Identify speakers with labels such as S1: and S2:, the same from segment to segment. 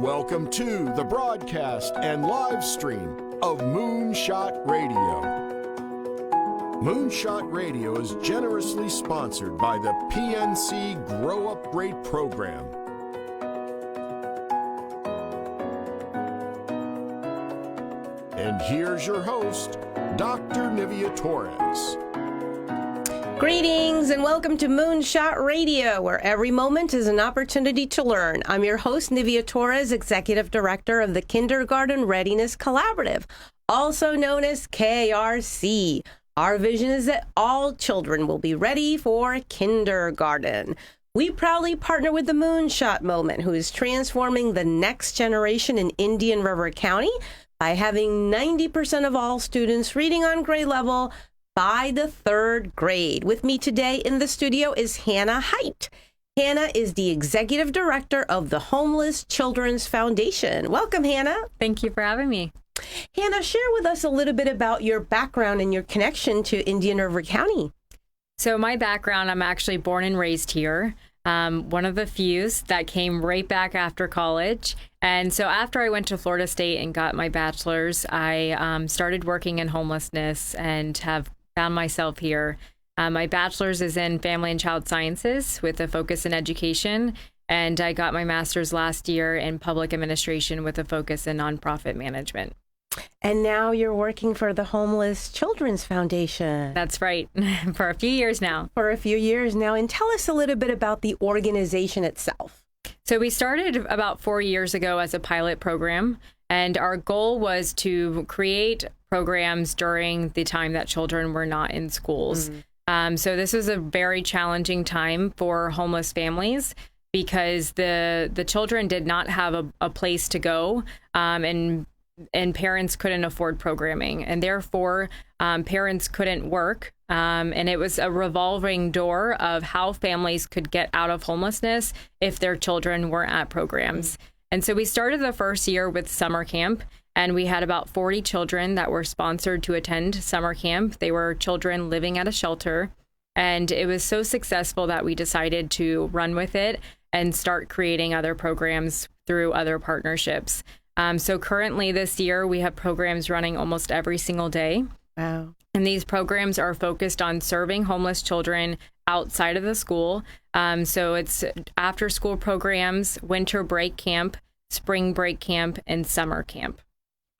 S1: welcome to the broadcast and live stream of Moonshot Radio. Moonshot Radio is generously sponsored by the PNC Grow Up Great program. And here's your host, Dr. Nivea Torres.
S2: Greetings and welcome to Moonshot Radio, where every moment is an opportunity to learn. I'm your host, Nivea Torres, Executive Director of the Kindergarten Readiness Collaborative, also known as KRC. Our vision is that all children will be ready for kindergarten. We proudly partner with the Moonshot Movement, who is transforming the next generation in Indian River County by having 90% of all students reading on grade level by the third grade. With me today in the studio is Hannah Haite. Hannah is the Executive Director of the Homeless Children's Foundation. Welcome, Hannah.
S3: Thank you for having me.
S2: Hannah, share with us a little bit about your background and your connection to Indian River County.
S3: So my background, I'm actually born and raised here. One of the few that came right back after college. And so after I went to Florida State and got my bachelor's, I started working in homelessness and have found myself here. My bachelor's is in family and child sciences with a focus in education. And I got my master's last year in public administration with a focus in nonprofit management.
S2: And now you're working for the Homeless Children's Foundation.
S3: That's right. For a few years now.
S2: For a few years now. And tell us a little bit about the organization itself.
S3: So we started about 4 years ago as a pilot program, and our goal was to create programs during the time that children were not in schools. So this was a very challenging time for homeless families because the children did not have a place to go, and parents couldn't afford programming, and therefore parents couldn't work. And it was a revolving door of how families could get out of homelessness if their children weren't at programs. And so we started the first year with summer camp, and we had about 40 children that were sponsored to attend summer camp. They were children living at a shelter, and it was so successful that we decided to run with it and start creating other programs through other partnerships. So currently this year, we have programs running almost every single day.
S2: Wow.
S3: And these programs are focused on serving homeless children outside of the school. So it's after school programs, winter break camp, spring break camp, and summer camp.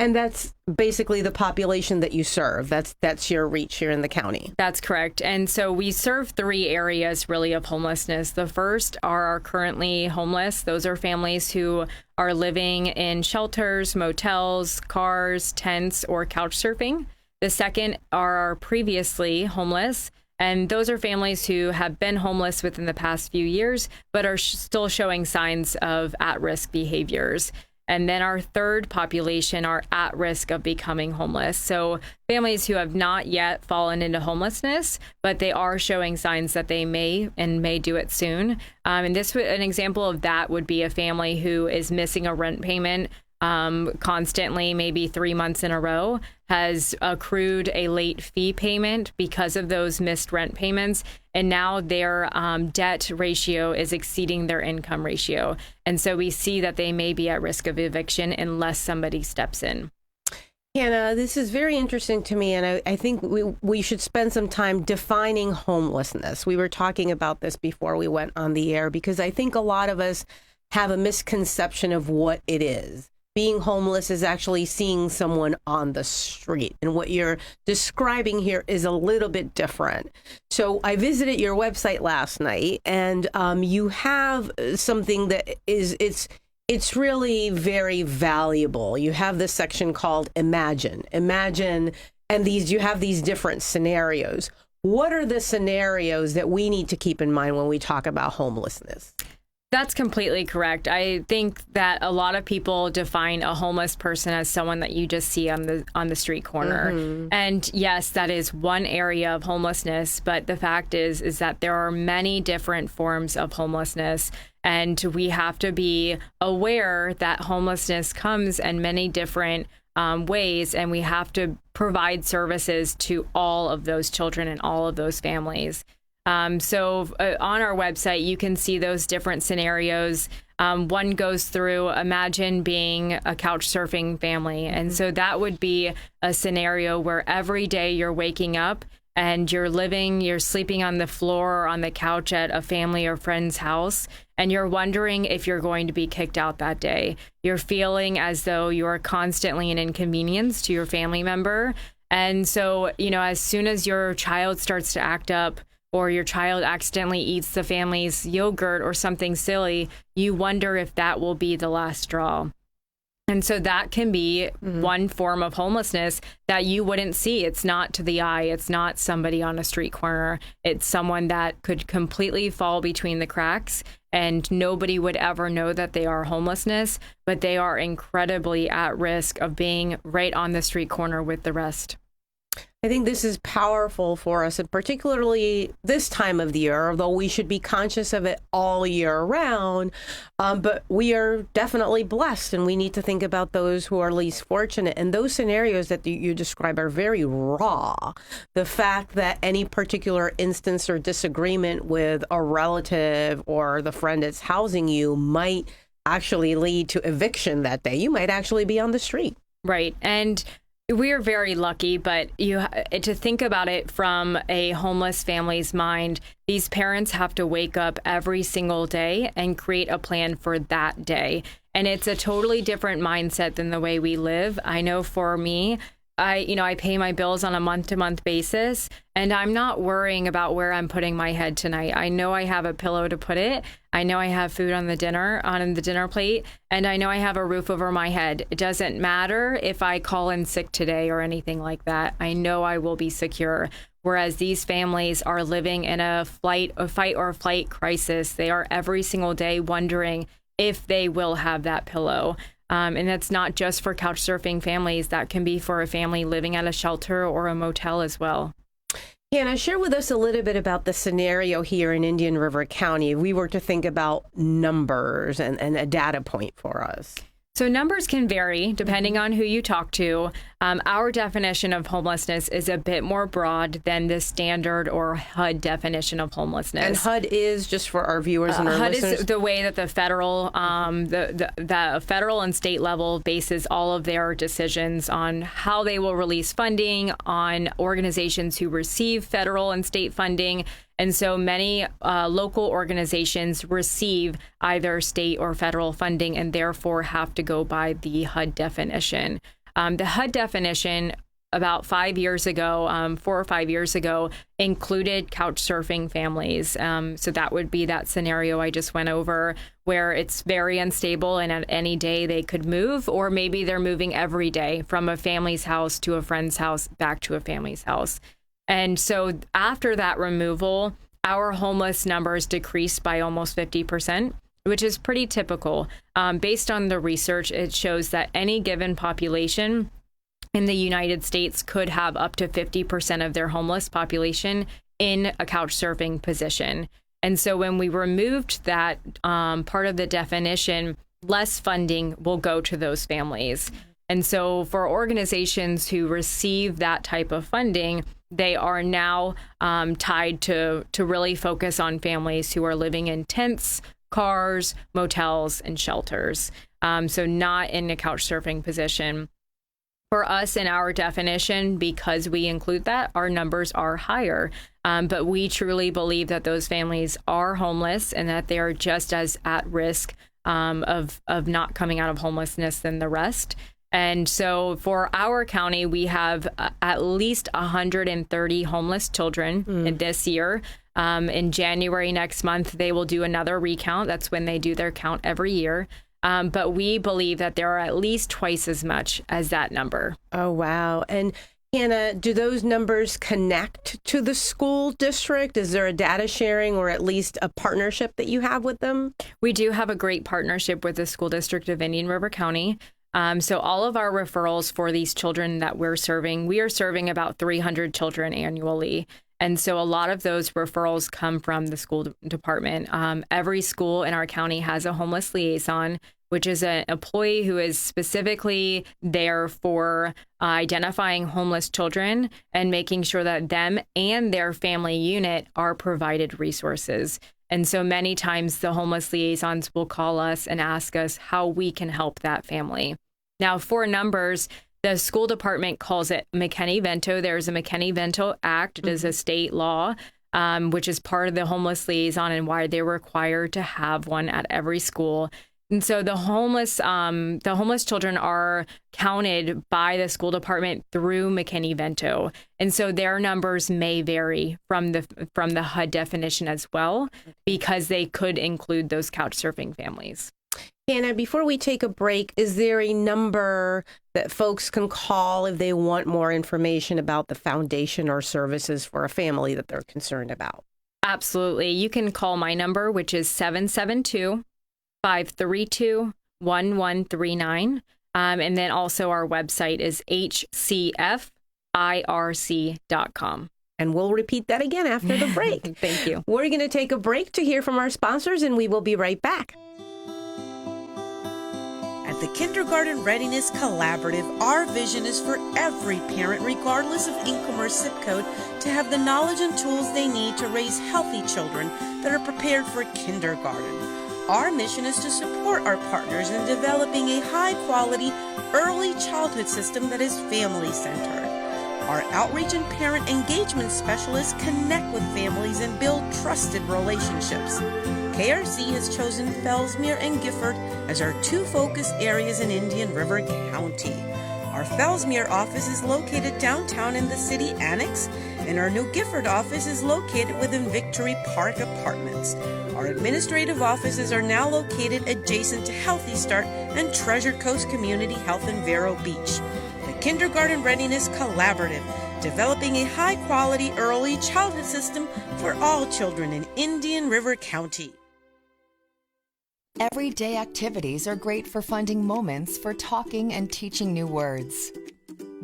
S2: And that's basically the population that you serve. That's your reach here in the county.
S3: That's correct. And so we serve 3 areas really of homelessness. The first are our currently homeless. Those are families who are living in shelters, motels, cars, tents, or couch surfing. The second are our previously homeless. And those are families who have been homeless within the past few years, but are still showing signs of at-risk behaviors. And then our third population are at risk of becoming homeless. So families who have not yet fallen into homelessness, but they are showing signs that they may do it soon. And an example of that would be a family who is missing a rent payment constantly, maybe 3 months in a row, has accrued a late fee payment because of those missed rent payments. And now their debt ratio is exceeding their income ratio. And so we see that they may be at risk of eviction unless somebody steps in.
S2: Hannah, this is very interesting to me, and I think we should spend some time defining homelessness. We were talking about this before we went on the air, because I think a lot of us have a misconception of what it is. Being homeless is actually seeing someone on the street. And what you're describing here is a little bit different. So I visited your website last night, and you have something that it's really very valuable. You have this section called Imagine, and you have these different scenarios. What are the scenarios that we need to keep in mind when we talk about homelessness?
S3: That's completely correct. I think that a lot of people define a homeless person as someone that you just see on the street corner. Mm-hmm. And yes, that is one area of homelessness. But the fact is that there are many different forms of homelessness. And we have to be aware that homelessness comes in many different ways. And we have to provide services to all of those children and all of those families. So on our website, you can see those different scenarios. One goes through, imagine being a couch surfing family. And so that would be a scenario where every day you're waking up and you're sleeping on the floor or on the couch at a family or friend's house, and you're wondering if you're going to be kicked out that day. You're feeling as though you're constantly an inconvenience to your family member. And so, as soon as your child starts to act up, or your child accidentally eats the family's yogurt or something silly, you wonder if that will be the last straw. And so that can be one form of homelessness that you wouldn't see. It's not to the eye. It's not somebody on a street corner. It's someone that could completely fall between the cracks, and nobody would ever know that they are homelessness, but they are incredibly at risk of being right on the street corner with the rest.
S2: I think this is powerful for us, and particularly this time of the year, although we should be conscious of it all year round. But we are definitely blessed, and we need to think about those who are least fortunate. And those scenarios that you describe are very raw. The fact that any particular instance or disagreement with a relative or the friend that's housing you might actually lead to eviction that day. You might actually be on the street.
S3: Right. And we are very lucky, but to think about it from a homeless family's mind, these parents have to wake up every single day and create a plan for that day. And it's a totally different mindset than the way we live. I know for me, I pay my bills on a month-to-month basis, and I'm not worrying about where I'm putting my head tonight. I know I have a pillow to put it. I know I have food on the dinner plate, and I know I have a roof over my head. It doesn't matter if I call in sick today or anything like that. I know I will be secure. Whereas these families are living in a fight or flight crisis. They are every single day wondering if they will have that pillow. And that's not just for couch surfing families. That can be for a family living at a shelter or a motel as well.
S2: Hannah, share with us a little bit about the scenario here in Indian River County. If we were to think about numbers and a data point for us.
S3: So numbers can vary depending on who you talk to. Our definition of homelessness is a bit more broad than the standard or HUD definition of homelessness.
S2: And HUD is, just for our viewers and our
S3: HUD
S2: listeners?
S3: is the way that the federal, the federal and state level bases all of their decisions on how they will release funding, on organizations who receive federal and state funding. And so many local organizations receive either state or federal funding and therefore have to go by the HUD definition. The HUD definition about 5 years ago, 4 or 5 years ago, included couch surfing families. So that would be that scenario I just went over where it's very unstable and at any day they could move, or maybe they're moving every day from a family's house to a friend's house back to a family's house. And so after that removal, our homeless numbers decreased by almost 50%, which is pretty typical. Based on the research, it shows that any given population in the United States could have up to 50% of their homeless population in a couch surfing position. And so when we removed that part of the definition, less funding will go to those families. And so for organizations who receive that type of funding, they are now tied to really focus on families who are living in tents, cars, motels, and shelters. So not in a couch surfing position. For us, in our definition, because we include that, our numbers are higher. But we truly believe that those families are homeless and that they are just as at risk of not coming out of homelessness than the rest. And so for our county, we have at least 130 homeless children in this year. In January next month, they will do another recount. That's when they do their count every year. But we believe that there are at least twice as much as that number.
S2: Oh, wow. And Hannah, do those numbers connect to the school district? Is there a data sharing or at least a partnership that you have with them?
S3: We do have a great partnership with the school district of Indian River County. So all of our referrals for these children that we are serving about 300 children annually. And so a lot of those referrals come from the school department. Every school in our county has a homeless liaison, which is an employee who is specifically there for identifying homeless children and making sure that them and their family unit are provided resources. And so many times the homeless liaisons will call us and ask us how we can help that family. Now, for numbers, the school department calls it McKinney-Vento. There's a McKinney-Vento Act. It is a state law, which is part of the homeless liaison and why they're required to have one at every school. And so the homeless children are counted by the school department through McKinney-Vento, and so their numbers may vary from the HUD definition as well, because they could include those couch surfing families.
S2: Hannah, before we take a break, is there a number that folks can call if they want more information about the foundation or services for a family that they're concerned about?
S3: Absolutely. You can call my number, which is 772-532-1139. And then also our website is hcfirc.com.
S2: And we'll repeat that again after the break.
S3: Thank you.
S2: We're going to take a break to hear from our sponsors, and we will be right back.
S4: At the Kindergarten Readiness Collaborative, our vision is for every parent, regardless of income or zip code, to have the knowledge and tools they need to raise healthy children that are prepared for kindergarten. Our mission is to support our partners in developing a high-quality early childhood system that is family-centered. Our outreach and parent engagement specialists connect with families and build trusted relationships. KRC has chosen Fellsmere and Gifford as our two focus areas in Indian River County. Our Fellsmere office is located downtown in the city annex, and our New Gifford office is located within Victory Park Apartments. Our administrative offices are now located adjacent to Healthy Start and Treasure Coast Community Health in Vero Beach. The Kindergarten Readiness Collaborative, developing a high-quality early childhood system for all children in Indian River County.
S5: Everyday activities are great for finding moments for talking and teaching new words.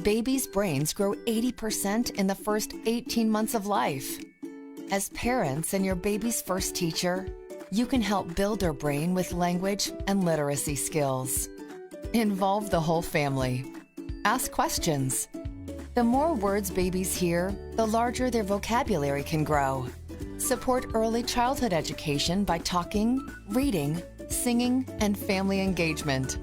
S5: Babies' brains grow 80% in the first 18 months of life. As parents and your baby's first teacher, you can help build their brain with language and literacy skills. Involve the whole family. Ask questions. The more words babies hear, the larger their vocabulary can grow. Support early childhood education by talking, reading, singing, and family engagement.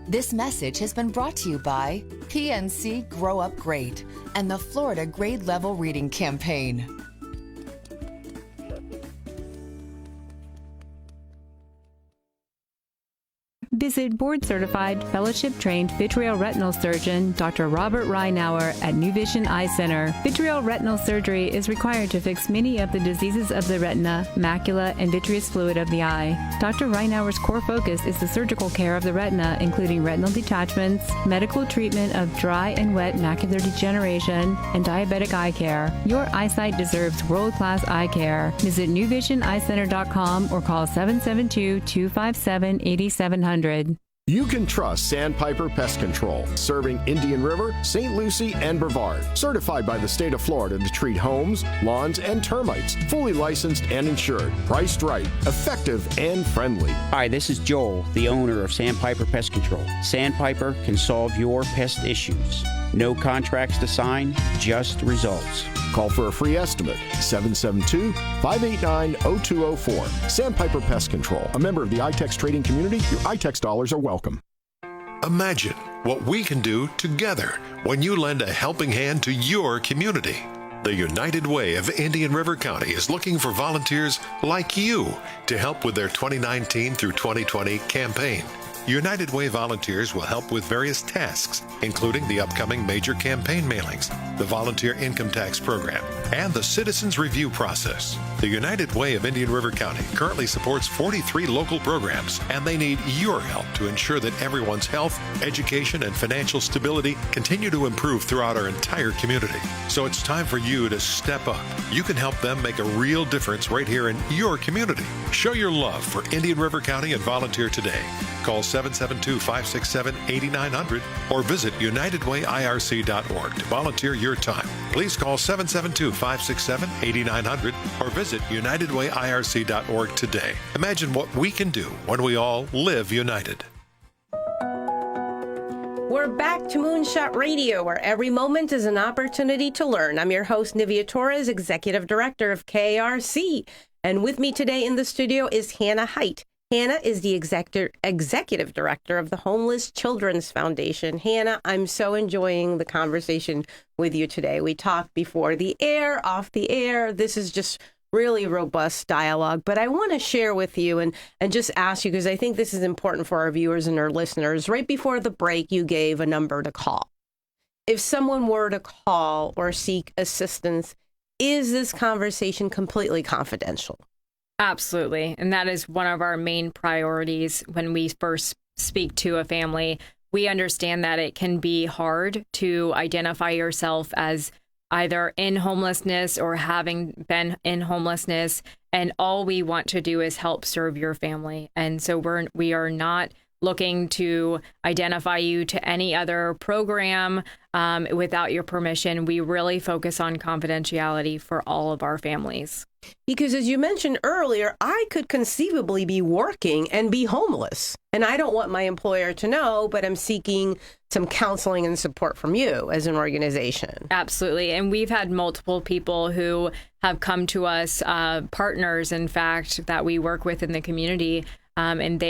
S5: This message has been brought to you by PNC Grow Up Great and the Florida Grade Level Reading Campaign.
S6: Visit board-certified, fellowship-trained vitreoretinal surgeon Dr. Robert Reinauer at New Vision Eye Center. Vitreoretinal surgery is required to fix many of the diseases of the retina, macula, and vitreous fluid of the eye. Dr. Reinauer's core focus is the surgical care of the retina, including retinal detachments, medical treatment of dry and wet macular degeneration, and diabetic eye care. Your eyesight deserves world-class eye care. Visit newvisioneyecenter.com or call 772-257-8700.
S1: You can trust Sandpiper Pest Control, serving Indian River, St. Lucie, and Brevard. Certified by the state of Florida to treat homes, lawns, and termites. Fully licensed and insured. Priced right, effective, and friendly.
S7: Hi, this is Joel, the owner of Sandpiper Pest Control. Sandpiper can solve your pest issues. No contracts to sign, just results.
S1: Call for a free estimate, 772-589-0204. Sandpiper Pest Control, a member of the iTex trading community. Your iTex dollars are welcome.
S8: Imagine what we can do together when you lend a helping hand to your community. The United Way of Indian River County is looking for volunteers like you to help with their 2019 through 2020 campaign. United Way volunteers will help with various tasks, including the upcoming major campaign mailings, the volunteer income tax program, and the citizens review process. The United Way of Indian River County currently supports 43 local programs, and they need your help to ensure that everyone's health, education, and financial stability continue to improve throughout our entire community. So it's time for you to step up. You can help them make a real difference right here in your community. Show your love for Indian River County and volunteer today. Call 772-567-8900 or visit UnitedWayIRC.org to volunteer your time. Please call 772-567-8900 or visit UnitedWayIRC.org today. Imagine what we can do when we all live united.
S2: We're back to Moonshot Radio, where every moment is an opportunity to learn. I'm your host, Nivea Torres, Executive Director of KRC. And with me today in the studio is Hannah Haite. Hannah is the executive director of the Homeless Children's Foundation. Hannah, I'm so enjoying the conversation with you today. We talked before the air, off the air. This is just really robust dialogue. But I want to share with you and just ask you, because I think this is important for our viewers and our listeners. Right before the break, you gave a number to call. If someone were to call or seek assistance, is this conversation completely confidential?
S3: Absolutely. And that is one of our main priorities when we first speak to a family. We understand that it can be hard to identify yourself as either in homelessness or having been in homelessness. And all we want to do is help serve your family. And so we are not looking to identify you to any other program without your permission. We really focus on confidentiality for all of our families.
S2: Because as you mentioned earlier, I could conceivably be working and be homeless. And I don't want my employer to know, but I'm seeking some counseling and support from you as an organization.
S3: Absolutely. And we've had multiple people who have come to us, partners, in fact, that we work with in the community. And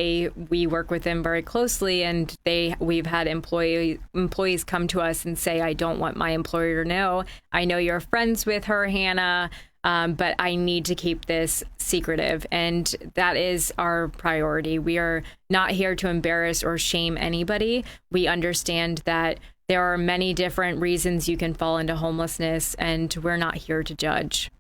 S3: we work with them very closely, and we've had employees come to us and say, I don't want my employer to know. I know you're friends with her, Hannah, but I need to keep this secretive. And that is our priority. We are not here to embarrass or shame anybody. We understand that there are many different reasons you can fall into homelessness, and we're not here to judge.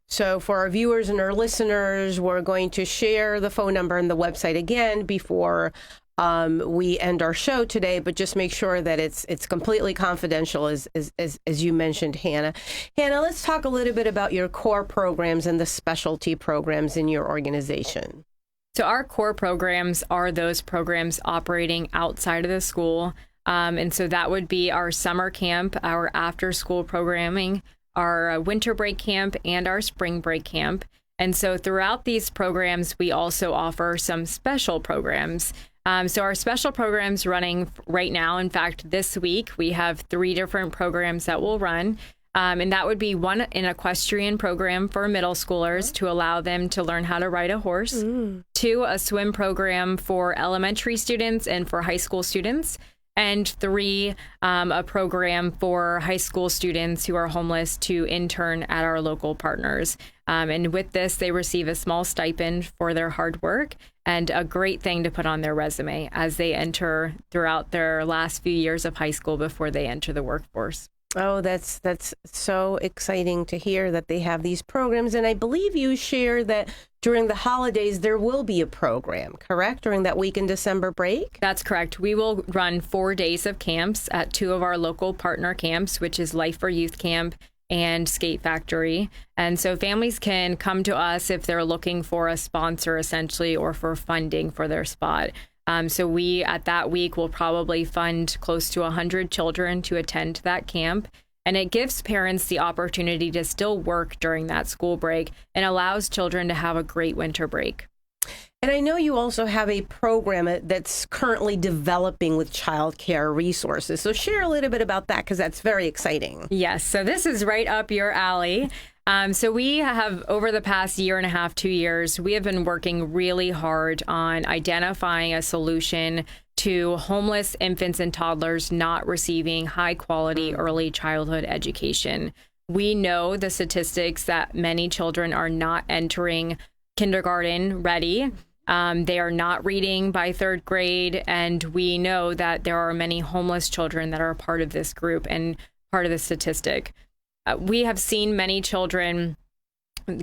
S2: So for our viewers and our listeners, we're going to share the phone number and the website again before we end our show today, but just make sure that it's completely confidential, as you mentioned, Hannah. Hannah, let's talk a little bit about your core programs and the specialty programs in your organization.
S3: So our core programs are those programs operating outside of the school. And so that would be our summer camp, our after-school programming, our winter break camp, and our spring break camp. And so throughout these programs, we also offer some special programs. So our special programs running right now, in fact, this week, we have 3 different programs that will run. And that would be one, an equestrian program for middle schoolers to allow them to learn how to ride a horse. 2, a swim program for elementary students and for high school students. And 3, a program for high school students who are homeless to intern at our local partners. And with this, they receive a small stipend for their hard work and a great thing to put on their resume as they enter throughout their last few years of high school before they enter the workforce.
S2: Oh, that's so exciting to hear that they have these programs. And I believe you share that during the holidays, there will be a program, correct? During that week in December break?
S3: That's correct. We will run 4 days of camps at 2 of our local partner camps, which is Life for Youth Camp and Skate Factory. And so families can come to us if they're looking for a sponsor, essentially, or for funding for their spot. So we, at that week, will probably fund close to 100 children to attend that camp. And it gives parents the opportunity to still work during that school break and allows children to have a great winter break.
S2: And I know you also have a program that's currently developing with child care resources. So share a little bit about that, because that's very exciting.
S3: Yes. So this is right up your alley. So we have, over the past year and a half, 2 years, we have been working really hard on identifying a solution to homeless infants and toddlers not receiving high quality early childhood education. We know the statistics that many children are not entering kindergarten ready. They are not reading by 3rd grade. And we know that there are many homeless children that are part of this group and part of the statistic. We have seen many children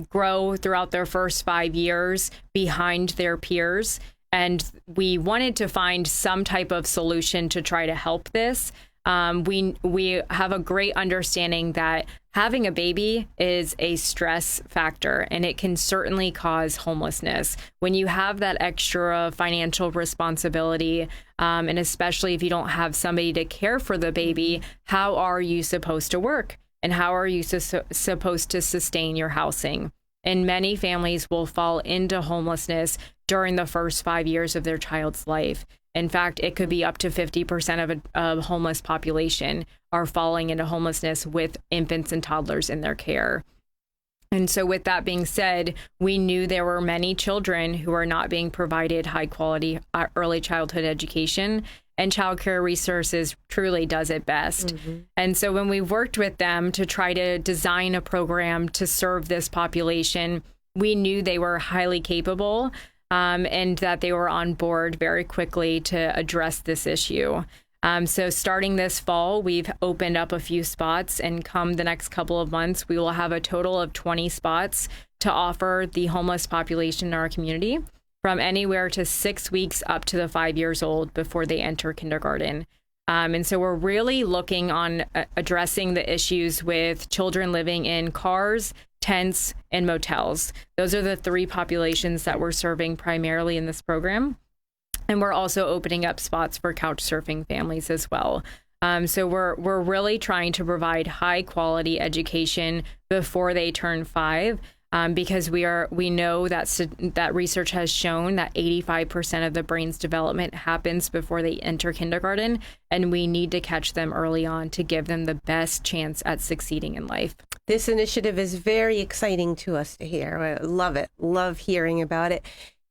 S3: grow throughout their first 5 years behind their peers. And we wanted to find some type of solution to try to help this. We have a great understanding that having a baby is a stress factor, and it can certainly cause homelessness. When you have that extra financial responsibility, and especially if you don't have somebody to care for the baby, how are you supposed to work? And how are you supposed to sustain your housing? And many families will fall into homelessness during the first 5 years of their child's life. In fact, it could be up to 50% of a homeless population are falling into homelessness with infants and toddlers in their care. And so with that being said, we knew there were many children who are not being provided high quality early childhood education, and Child Care Resources truly does it best. And so when we worked with them to try to design a program to serve this population, we knew they were highly capable and that they were on board very quickly to address this issue. So starting this fall, we've opened up a few spots, and come the next couple of months, we will have a total of 20 spots to offer the homeless population in our community, from anywhere to 6 weeks up to the 5 years old before they enter kindergarten. And so we're really looking on addressing the issues with children living in cars, tents, and motels. Those are the three populations that we're serving primarily in this program. And we're also opening up spots for couch surfing families as well. So we're really trying to provide high quality education before they turn 5, because we know that research has shown that 85% of the brain's development happens before they enter kindergarten, and we need to catch them early on to give them the best chance at succeeding in life.
S2: This initiative is very exciting to us to hear. I love it. Love hearing about it.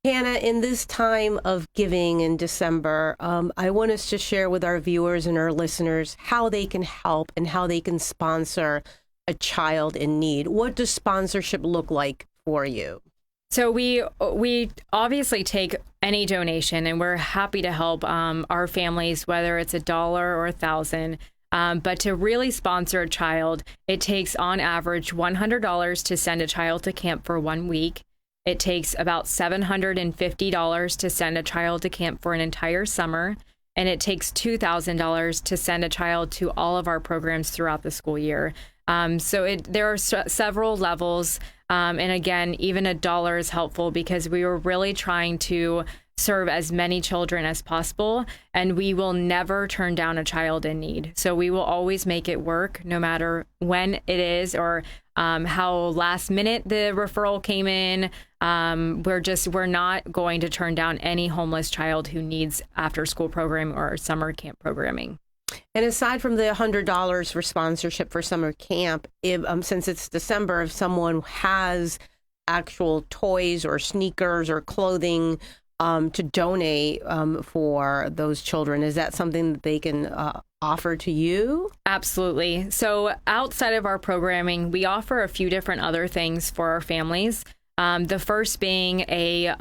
S2: Hannah, in this time of giving in December, I want us to share with our viewers and our listeners how they can help and how they can sponsor a child in need. What does sponsorship look like for you?
S3: So we obviously take any donation, and we're happy to help our families, whether it's $1 or $1,000. But to really sponsor a child, it takes on average $100 to send a child to camp for 1 week. It takes about $750 to send a child to camp for an entire summer, and it takes $2,000 to send a child to all of our programs throughout the school year. So there are several levels, and again, even $1 is helpful because we were really trying to serve as many children as possible, and we will never turn down a child in need. So we will always make it work, no matter when it is or how last minute the referral came in. We're not going to turn down any homeless child who needs after school program or summer camp programming.
S2: And aside from the $100 for sponsorship for summer camp, since it's December, if someone has actual toys or sneakers or clothing to donate for those children, is that something that they can offer to you?
S3: Absolutely. So outside of our programming, we offer a few different other things for our families. The first being a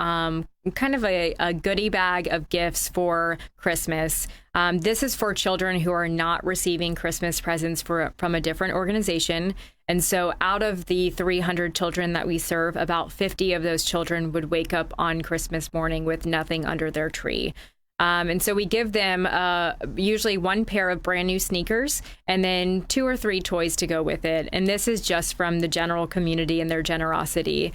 S3: kind of a goodie bag of gifts for Christmas. This is for children who are not receiving Christmas presents from a different organization. And so out of the 300 children that we serve, about 50 of those children would wake up on Christmas morning with nothing under their tree. And so we give them usually one pair of brand new sneakers and then 2 or 3 toys to go with it. And this is just from the general community and their generosity.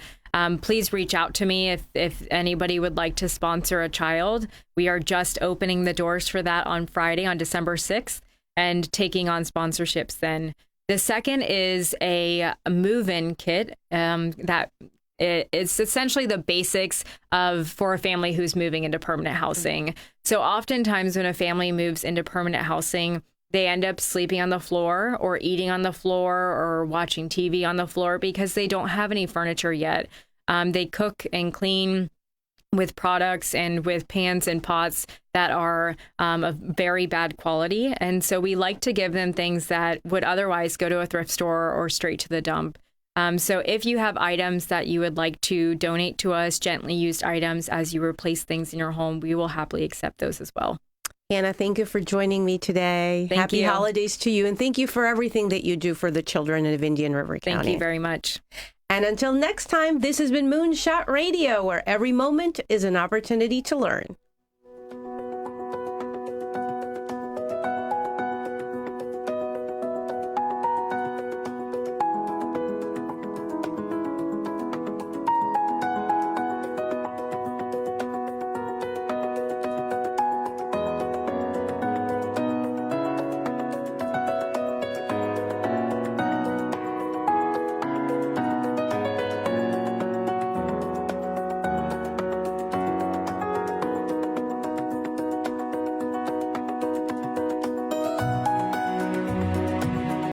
S3: Please reach out to me if anybody would like to sponsor a child. We are just opening the doors for that on Friday, on December 6th, and taking on sponsorships then. The second is a move-in kit that it's essentially the basics for a family who's moving into permanent housing. So oftentimes when a family moves into permanent housing, they end up sleeping on the floor or eating on the floor or watching TV on the floor because they don't have any furniture yet. They cook and clean with products and with pans and pots that are of very bad quality. And so we like to give them things that would otherwise go to a thrift store or straight to the dump. So if you have items that you would like to donate to us, gently used items as you replace things in your home, we will happily accept those as well.
S2: Hannah, thank you for joining me today. Happy holidays to you, and thank you for everything that you do for the children of Indian River County.
S3: Thank you very much.
S2: And until next time, this has been Moonshot Radio, where every moment is an opportunity to learn.